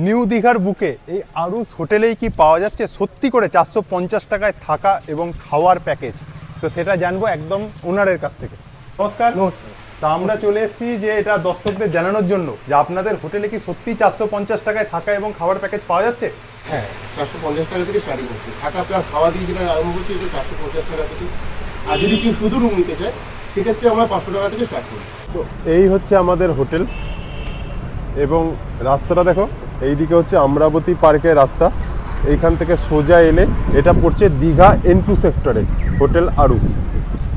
New দীঘার বুকে এই আরুস হোটেলেই কি পাওয়া যাচ্ছে সত্যি করে 450 টাকায় থাকা এবং খাওয়ার প্যাকেজ? তো সেটা জানবো একদম ওনারের কাছ থেকে। নমস্কার। তা আমরা চলে এসেছি যে এটা দর্শকদের জানানোর জন্য যে আপনাদের হোটেলে কি সত্যি 450 টাকায় থাকা এবং খাওয়ার প্যাকেজ পাওয়া যাচ্ছে? হ্যাঁ, 450 টাকা থেকে স্টার্টিং হচ্ছে। থাকা প্লাস খাওয়া দিয়ে যেটা আরম্ভ করছি এটা 450 টাকা থেকে। আর যদি কেউ শুধু রুম নিতে চায় সেক্ষেত্রে আমরা 500 টাকা থেকে স্টার্ট করি। তো এই হচ্ছে আমাদের হোটেল এবং রাস্তাটা দেখো, এইদিকে হচ্ছে অমরাবতী পার্কের রাস্তা। এইখান থেকে সোজা এলে এটা পড়ছে দীঘা N2 সেক্টরে হোটেল আরুস।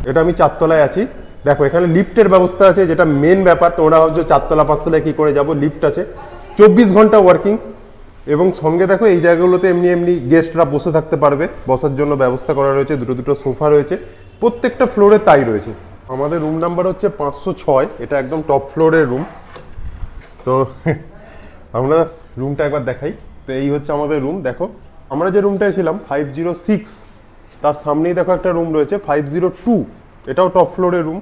এটা আমি 4 তলায় আছি। দেখো এখানে লিফটের ব্যবস্থা আছে, যেটা মেন ব্যাপার। তোমরা ভাবছো 4 তলা 5 তলায় কী করে যাব, লিফট আছে, 24 ঘন্টা ওয়ার্কিং। এবং সঙ্গে দেখো এই জায়গাগুলোতে এমনি এমনি গেস্টরা বসে থাকতে পারবে, বসার জন্য ব্যবস্থা করা রয়েছে, দুটো সোফা রয়েছে, প্রত্যেকটা ফ্লোরে তাই রয়েছে। আমাদের রুম নাম্বার হচ্ছে 506, এটা একদম টপ ফ্লোরের রুম। তো আমরা রুমটা একবার দেখাই। তো এই হচ্ছে আমাদের রুম। দেখো আমরা যে রুমটায় ছিলাম 506, তার সামনেই দেখো একটা রুম রয়েছে 502, এটাও টপ ফ্লোরের রুম।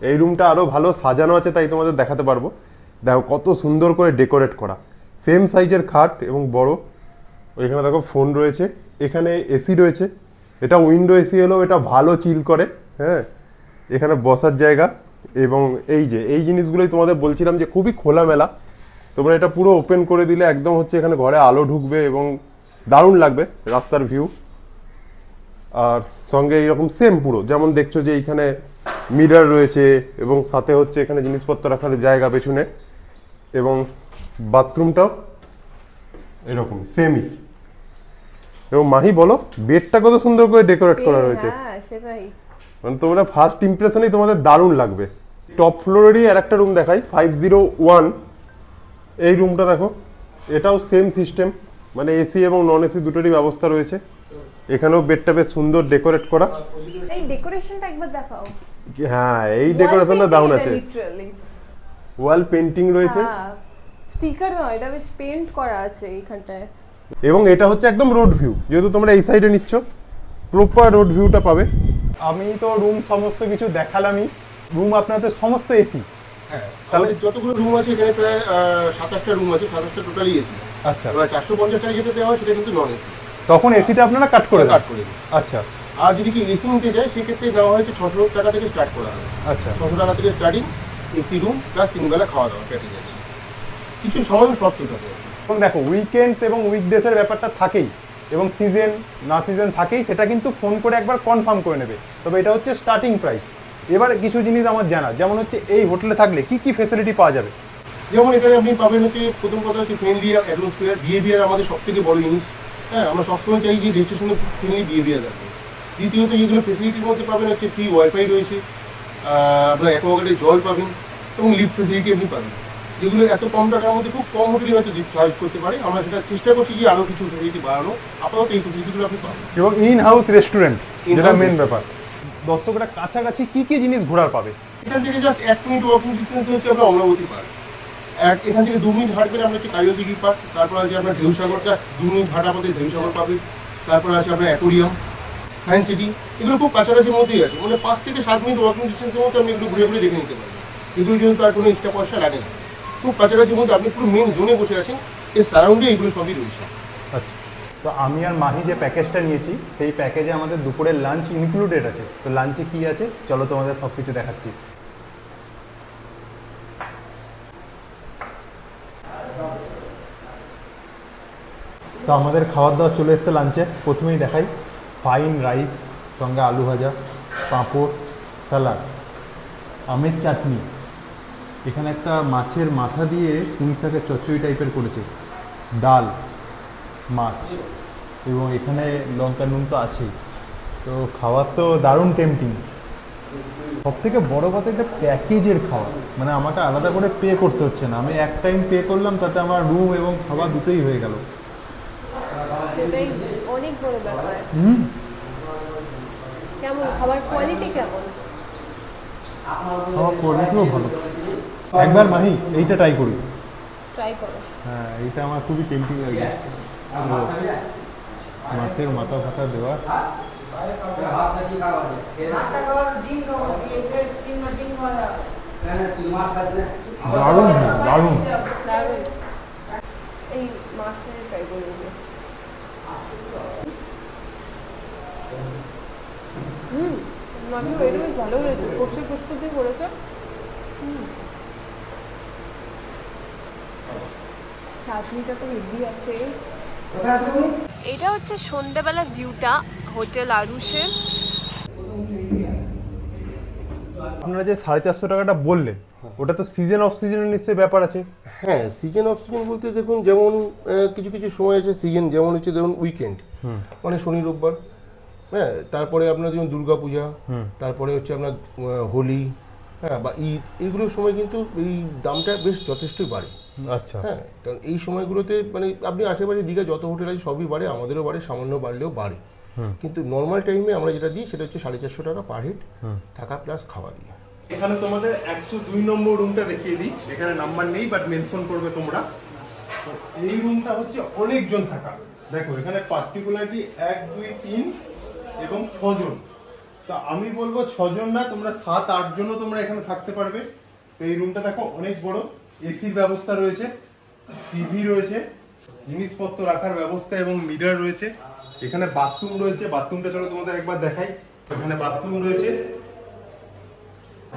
এই রুমটা আরও ভালো সাজানো আছে, তাই তোমাদের দেখাতে পারবো। দেখো কত সুন্দর করে ডেকোরেট করা, সেম সাইজের খাট এবং বড়। ওইখানে দেখো ফোন রয়েছে, এখানে এসি রয়েছে, এটা উইন্ডো এসি হলেও এটা ভালো চিল করে। হ্যাঁ, এখানে বসার জায়গা এবং এই জিনিসগুলোই তোমাদের বলছিলাম যে খুবই খোলামেলা। তোমরা এটা পুরো ওপেন করে দিলে একদম হচ্ছে এখানে ঘরে আলো ঢুকবে এবং দারুণ লাগবে রাস্তার ভিউ। আর সঙ্গে এইরকম সেম পুরো যেমন দেখছো যে এইখানে মিরর রয়েছে এবং সাথে হচ্ছে এখানে জিনিসপত্র রাখার জায়গা পেছনে, এবং বাথরুমটাও এরকম সেমই। এবং মাহি বলো, বেডটা কত সুন্দর করে ডেকোরেট করা রয়েছে। হ্যাঁ সেটাই, মানে তোমরা ফার্স্ট ইমপ্রেশনেই তোমাদের দারুণ লাগবে। টপ ফ্লোরেরই আর একটা রুম দেখাই, 501। এই রুমটা দেখো, এটাও সেম সিস্টেম, মানে এসি এবং নন এসি দুটোরই ব্যবস্থা রয়েছে। এখানেও বেডটা বেশ সুন্দর ডেকোরেট করা। এই ডেকোরেশনটা একবার দেখাও। হ্যাঁ, এই ডেকোরেশনটা দারুণ আছে। ওয়াল পেন্টিং রয়েছে, স্টিকার নয়, এটা বেশ পেইন্ট করা আছে এইখানটায়। এবং এটা হচ্ছে একদম রোড ভিউ, যেহেতু তোমরা এই সাইডে নিচ্ছ প্রপার রোড ভিউটা পাবে। আমি তো রুম সমস্ত কিছু দেখালামই। রুম আপনাদের সমস্ত এসি? হ্যাঁ, তাহলে যতগুলো রুম আছে এখানে প্রায় 27টা রুম আছে, 27টা টোটালি এসি। আচ্ছা, এবার 450 টাকা যেটা দেওয়া হয় সেটা কিন্তু নন এসি। তখন এসিটা আপনারা কাট করে দিই। আচ্ছা, আর যদি কি এসি নিতে যায় সেক্ষেত্রে দেওয়া হয়েছে 600 টাকা থেকে স্টার্ট করা হয়। আচ্ছা, 600 টাকা থেকে স্টার্টিং এসি রুম প্লাস 3 বেলা খাওয়া দাওয়া প্যাকেজ আছে। কিছু সামান্য শর্ত থাকে। এখন দেখো উইকেন্ডস এবং উইকডেসের ব্যাপারটা থাকেই, এবং সিজন না সিজন থাকেই, সেটা কিন্তু ফোন করে একবার কনফার্ম করে নেবে। তবে এটা হচ্ছে স্টার্টিং প্রাইস। এবার কিছু জিনিস আমার জানা, যেমন হচ্ছে এই হোটেলে থাকলে কি কি ফেসিলিটি পাওয়া যাবে? যেমন এখানে আপনি পাবেন হচ্ছে, প্রথম কথা হচ্ছে ফ্রেন্ডলি অ্যাটমসফিয়ার, বিহেভিয়ার আমাদের সব থেকে বড় জিনিস। হ্যাঁ, আমরা সবসময় চাই যে ডেস্টিনেশনে ফ্রেন্ডলি বিহেভিয়ার রাখবে। দ্বিতীয়ত যেগুলো ফেসিলিটির মধ্যে পাবেন হচ্ছে ফ্রি ওয়াইফাই রয়েছে, আপনার অ্যাকোয়াগার্ডে জল পাবেন এবং লিফট ফেসিলিটি আপনি পাবেন, যেগুলো এত কম টাকার মধ্যে খুব কম হোটেলে হয়তো সার্ভ করতে পারে। আমরা সেটা চেষ্টা করছি যে আরও কিছু ফেসিলিটি বাড়ানো। আপাতত এই ফেসিলিটিগুলো আপনি পাবেন। এবং ইন হাউস রেস্টুরেন্ট, যেটা মেন ব্যাপার। দর্শকরা কাছাকাছি কি কি জিনিস ঘোরার পাবে? এখান থেকে জাস্ট 1 মিনিট ওয়াকিং ডিস্টেন্স হচ্ছে আপনার অমরাবতী পার্ক। এখান থেকে 2 মিনিট হাঁটবেন আমরা হচ্ছে কাজল দিঘি পার্ক। তারপর আছে আপনার ঢেউসাগর, জাস্ট 2 মিনিট হাঁটা আমাদের ঢেউসাগর পাবেন। তারপর আছে আপনার অ্যাকোরিয়াম, সায়েন্স সিটি, এগুলো খুব কাছাকাছির মধ্যেই আছে। মানে 5 থেকে 7 মিনিট ওয়াকিং ডিস্টেন্সের মধ্যে আপনি এগুলো ঘুরে ঘুরে দেখে নিতে পারবেন। এগুলো কিন্তু আর কোনো এক্সট্রা পয়সা লাগে না, খুব কাছাকাছির মধ্যে। আপনি পুরো মেন জোনে বসে আছেন, এর সারাউন্ডে এইগুলো সবই রয়েছে। আচ্ছা, তো আমি আর মাহি যে প্যাকেজটা নিয়েছি সেই প্যাকেজে আমাদের দুপুরের লাঞ্চ ইনক্লুডেড আছে। তো লাঞ্চে কি আছে চলো তোমাদের সব কিছু দেখাচ্ছি। তো আমাদের খাবার দাবার চলে এসছে লাঞ্চে। প্রথমেই দেখাই, ফাইন রাইস, সঙ্গে আলু ভাজা, পাঁপড়, স্যালাড, আমের চাটনি, এখানে একটা মাছের মাথা দিয়ে পুঁই শাকের চচ্চড়ি টাইপের করেছে, ডাল, মাছ, এবং এখানে লঙ্কা নুন তো আছেই। তো খাবার তো দারুণ টেম্পটিং। সব থেকে বড় কথা, এটা প্যাকেজের খাওয়া, মানে আমাকে আলাদা করে পে করতে হচ্ছে না। আমি এক টাইম পে করলাম, তাতে আমার রুম এবং খাবার দুটোই হয়ে গেল। এটাই অনেক বড় ব্যাপার। কেমন খাবার কোয়ালিটি? কেমন খাবার কোয়ালিটিও ভালো। একবার মাহি এইটা ট্রাই করি। ট্রাই করো। হ্যাঁ, এইটা আমার খুবই টেম্পটিং লাগে। মাছের মাথা ফাটা দেওয়া, দারুণ দারুণ। এই মাছ থেকে ট্রাই করে নেবো। মাছের ওইটা বেশ ভালো হয়েছে, সর্ষে পোস্ত দিয়ে করেছে। চাটনিটা তো হেভি আছে। এটা হচ্ছে সন্ধ্যাবেলার ভিউটা হোটেল আরুষের। আপনারা যে 450 টাকাটা বললেন, ওটা তো সিজন অফ সিজনের নিশ্চয়ই ব্যাপার আছে। হ্যাঁ, সিজন অফ সিজন বলতে দেখুন, যেমন কিছু কিছু সময় আছে সিজন, যেমন হচ্ছে ধরুন উইকেন্ড, মানে শনি রোববার, হ্যাঁ, তারপরে আপনার যেমন দুর্গা পূজা, তারপরে হচ্ছে আপনার হোলি, হ্যাঁ, বা ঈদ, এইগুলোর সময় কিন্তু এই দামটা বেশ যথেষ্টই বাড়ে। আচ্ছা, হ্যাঁ, কারণ এই সময়গুলোতে মানে আপনি আশেপাশে দীঘা যত হোটেল আছে সবই বাড়ে, আমাদেরও বাড়ে, সামান্য বাড়লেও বাড়ে। কিন্তু নর্মাল টাইমে আমরা যেটা দিই সেটা হচ্ছে 450 টাকা পার হেড, থাকা প্লাস খাওয়া দিয়ে। এখানে তোমাদের 102 নম্বর রুমটা দেখিয়ে দিই। এখানে নাম্বার নেই, বাট মেনশন করবে তোমরা। তো এই রুমটা হচ্ছে অনেকজন থাকা। দেখো এখানে পার্টিকুলারলি 1 2 3 এবং 6 জন। তা আমি বলবো 6 জন না, তোমরা 7-8 জনও তোমরা এখানে থাকতে পারবে। তো এই রুমটা দেখো অনেক বড়, এসির ব্যবস্থা রয়েছে, টিভি রয়েছে, জিনিসপত্র রাখার ব্যবস্থা এবং মিরর রয়েছে। এখানে বাথরুম রয়েছে, বাথরুমটা চলো তোমাদের একবার দেখাই। এখানে বাথরুম রয়েছে।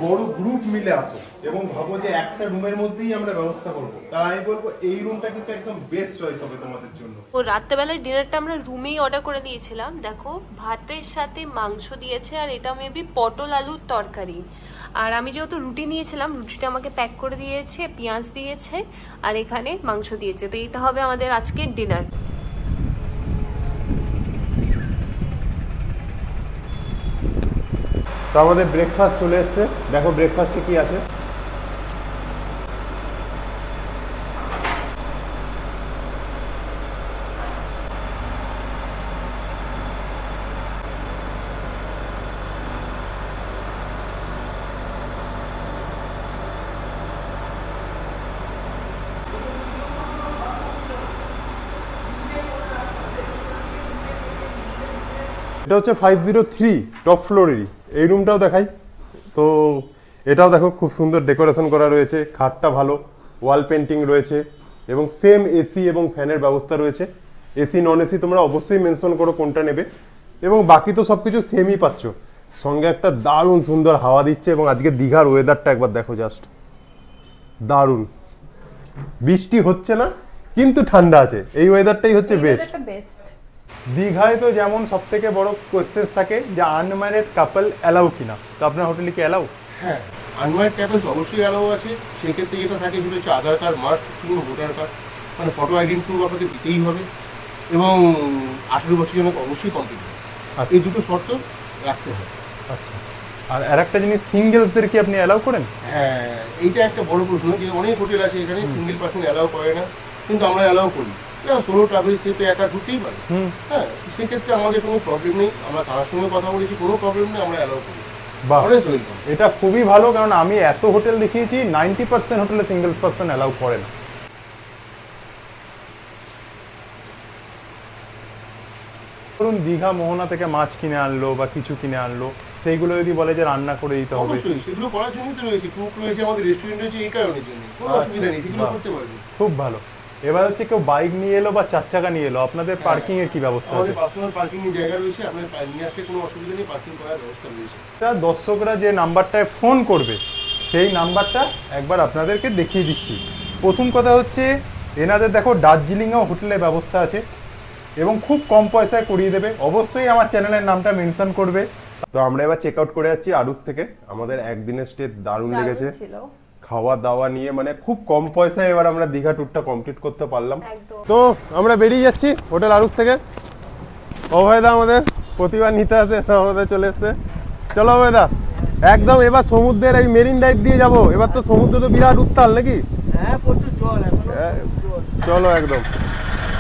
বড় গ্রুপ মিলে আসো এবং ভাবো যে একটা রুমের মধ্যেই আমরা ব্যবস্থা করবো, তাই আমি বলবো এই রুমটা কিন্তু একদম বেস্ট চয়েস হবে তোমাদের জন্য। ও রাত্রেবেলার ডিনারটা আমরা রুমেই অর্ডার করে দিয়েছিলাম। দেখো ভাতের সাথে মাংস দিয়েছে, আর এটা মেবি পটল আলুর তরকারি। আর আমি যেহেতু রুটি নিয়েছিলাম, রুটিটা আমাকে প্যাক করে দিয়েছে, পেঁয়াজ দিয়েছে, আর এখানে মাংস দিয়েছে। তো এটা হবে আমাদের আজকের ডিনার। তো আমাদের ব্রেকফাস্ট চলে এসছে। দেখো ব্রেকফাস্টে কি আছে। এটা হচ্ছে 503 টপ ফ্লোরেরই। এই রুমটাও দেখাই। তো এটাও দেখো খুব সুন্দর ডেকোরেশন করা রয়েছে, খাটটা ভালো, ওয়াল পেন্টিং রয়েছে এবং সেম এসি এবং ফ্যানের ব্যবস্থা রয়েছে। এসি নন এসি তোমরা অবশ্যই মেনশন করো কোনটা নেবে, এবং বাকি তো সব কিছু সেমই পাচ্ছ। সঙ্গে একটা দারুণ সুন্দর হাওয়া দিচ্ছে, এবং আজকে দীঘার ওয়েদারটা একবার দেখো, জাস্ট দারুণ। বৃষ্টি হচ্ছে না কিন্তু ঠান্ডা আছে, এই ওয়েদারটাই হচ্ছে বেস্ট। দীঘায় তো যেমন সব থেকে বড় কোয়েশ্চেন থাকে যে আনম্যারিড কাপল অ্যালাউ কিনা, তো আপনার হোটেলে কি অ্যালাউ? হ্যাঁ, আনম্যারিড কাপলস অবশ্যই অ্যালাউ আছে। সেক্ষেত্রে যেটা থাকে সেটা হচ্ছে আধার কার্ড মাস্ট, কিংবা ভোটার কার্ড, মানে ফটো আইডেন্টি প্রুফ আপনাকে দিতেই হবে, এবং 18 বছর জন্য অবশ্যই কমপ্লিট হবে। আর এই দুটো শর্ত রাখতে হবে। আচ্ছা, আর আরেকটা জিনিস, সিঙ্গেলসদের কি আপনি অ্যালাউ করেন? হ্যাঁ, এইটা একটা বড় প্রশ্ন, যে অনেক হোটেল আছে এখানে সিঙ্গেল পার্সন অ্যালাউ করে না, কিন্তু আমরা অ্যালাউ করি। সোলো ট্রাভেল সে তো একা ঘুরতেই পারে। হ্যাঁ, সেক্ষেত্রে আমাদের কোনো প্রবলেম নেই, আমরা তার সঙ্গে কথা বলেছি, কোনো প্রবলেম নেই, আমরা অ্যালাউ করি। বাহ, এটা খুবই ভালো, কারণ আমি এত হোটেল দেখিয়েছি 90% হোটেলে সিঙ্গেল পার্সন অ্যালাউ করে না। ধরুন দীঘা মোহনা থেকে মাছ কিনে আনলো বা কিছু কিনে আনলো, সেইগুলো যদি বলে যে রান্না করে দিতে হবে, অবশ্যই সেগুলো করার জন্যই তো রয়েছে, কুক রয়েছে, আমাদের রেস্টুরেন্ট রয়েছে, এই কারণের জন্য কোনো অসুবিধা নেই, সেগুলো করতে পারবে। খুব ভালো। এবার হচ্ছে কেউ বাইক নিয়ে এলো বা 4 চাকা নিয়ে এলো, আপনাদের পার্কিং এর কি ব্যবস্থা আছে? আমাদের পার্সোনাল পার্কিং এর জায়গা রয়েছে, আপনার নিয়ে আসলে কোনো অসুবিধা নেই, পার্কিং করার ব্যবস্থা রয়েছে। দর্শকরা যে নাম্বারটায় ফোন করবে সেই নাম্বারটা একবার আপনাদেরকে দেখিয়ে দিচ্ছি। প্রথম কথা হচ্ছে এনাদের দেখো দার্জিলিংয়েও হোটেলের ব্যবস্থা আছে এবং খুব কম পয়সায় করিয়ে দেবে। অবশ্যই আমার চ্যানেলের নামটা মেনশন করবে। তো আমরা এবার চেক আউট করে যাচ্ছি আরুষ থেকে। আমাদের একদিনের স্টে দারুণ লেগেছে, খাওয়া দাওয়া নিয়ে মানে খুব কম পয়সায় এবার আমরা দীঘা ট্যুরটা কমপ্লিট করতে পারলাম। তো আমরা বেরিয়ে যাচ্ছি হোটেল আরুষ থেকে। অভয়দা আমাদের প্রতিবার নিতে আসে, আমাদের চলে এসছে। চলো অভয়দা, একদম এবার সমুদ্রের এই মেরিন ড্রাইভ দিয়ে যাব। এবার তো সমুদ্র তো বিরাট উত্তাল নাকি? হ্যাঁ, প্রচুর জল এখন। চলো একদম।